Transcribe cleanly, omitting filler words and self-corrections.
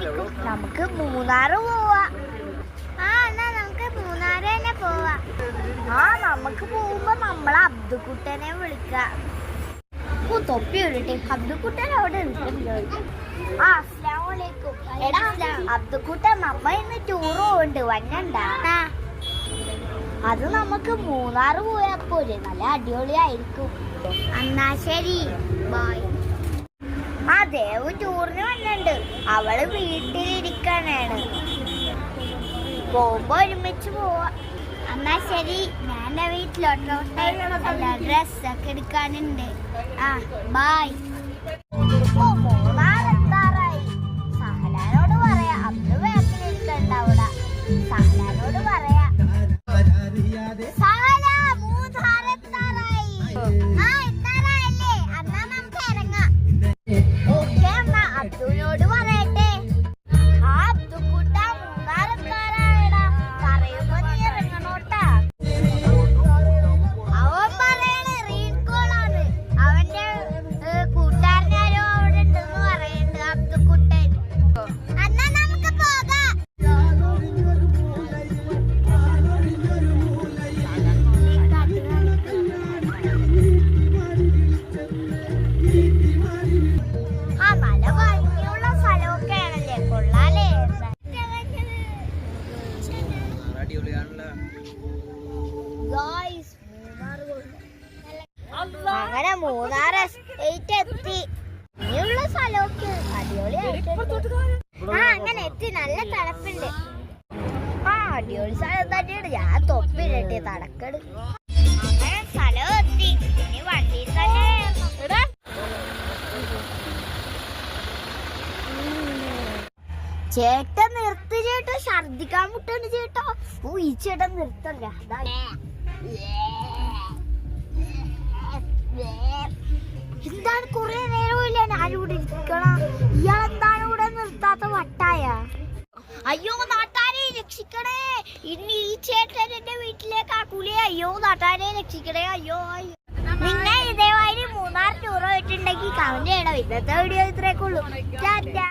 അലൈക്കും. നമുക്ക് മൂന്നാറ് പോവാ. എന്നാ നമുക്ക് മൂന്നാറ് തന്നെ പോവാ. നമുക്ക് പോകുമ്പോ നമ്മളെ അബ്ദുക്കുട്ടനെ വിളിക്കാം. തൊപ്പി ഇടട്ടെ. അബ്ദുക്കുട്ടൻ അവിടെ അസ്സലാമലൈക്കും. എടാ അബ്ദുക്കുട്ടൻ, നമ്മ ഇന്ന് ടൂർ പോകുന്നുണ്ട്, വന്നണ്ടാ? അത് നമുക്ക് മൂന്നാറ് പോയാ പോലെ നല്ല അടിപൊളിയായിരിക്കും. എന്നാ ശരി, ബൈ. ദേവു ടൂറിന് വന്നിട്ടുണ്ട്. അവള് വീട്ടിലിരിക്കാനാണ്. പോകുമ്പോ ഒരുമിച്ച് പോവാ. എന്നാ ശരി, ഞാൻ എന്റെ വീട്ടിലോട്ടോട്ടെ. ഡ്രസ്സൊക്കെ എടുക്കാനുണ്ട്. ബൈ. മൂന്നാറെത്താറായി. സഹലാനോട് പറയാ അന്ന് ബാക്കിലിരിക്കണ്ട അവിടെ. സഹലാനോട് പറയാ സഹല മൂന്നാറെത്താറായി. എത്താറായല്ലേ? എന്നാ നമുക്ക് ഇറങ്ങാം. ഓക്കെ, എന്നാ അബ്ദുവിനോട് പറയട്ടെ. അബ്ദുക്കുട്ട മൂന്നാറെത്താറായടാ. പറയുമ്പോ നീ ഇറങ്ങണോട്ടാ. അവൻ പറയണേ റീൽക്കോളാണ്. അവന്റെ കൂട്ടുകാരനാരോ അവിടെ ഉണ്ടെന്ന് പറയുന്നുണ്ട് അബ്ദുക്കുട്ടൻ. എന്നാ നമുക്ക് പോകാം. നല്ല ഭംഗിയുള്ള സ്ഥലമൊക്കെ ആണല്ലേ, കൊള്ളാലേ. അങ്ങനെ മൂന്നാർ എസ്റ്റേറ്റ് എത്തി. ഇനിയുള്ള സ്ഥലമൊക്കെ അടിപൊളിയായിട്ടുണ്ട്. അങ്ങനെ എത്തി. നല്ല തണുപ്പുണ്ട്. അടിപൊളി സ്ഥലം തന്നെയാണ്. ഞാൻ തൊപ്പിരട്ടെ തടക്കെട്. അങ്ങനെ സ്ഥലം എത്തി. ഇനി വണ്ടിയിൽ തന്നെ ചേട്ടൻ നിർത്തി. ചേട്ടോ ഛർദിക്കാൻ മുട്ടുണ്ട് ചേട്ടോ. ഈ ചേട്ടൻ നിർത്തല്ല. എന്താണ് കുറെ നേരമില്ല ഞാനിവിടെ ഇരിക്കണം. ഇയാളെന്താണ് ഇവിടെ നിർത്താത്ത വട്ടായ? അയ്യോ നാട്ടാരെ രക്ഷിക്കണേ. ഇനി ഈ ചേട്ടൻ എന്റെ വീട്ടിലേക്ക് ആക്കൂലേ. അയ്യോ നാട്ടാരെ രക്ഷിക്കണേ. അയ്യോ നിങ്ങൾ ഇതേമാതിരി മൂന്നാർ ടൂർ പോയിട്ടുണ്ടെങ്കിൽ കമന്റ് ചെയ്യണം. ഇന്നത്തെ വീഡിയോ ഇത്രയൊക്കെ ഉള്ളൂ.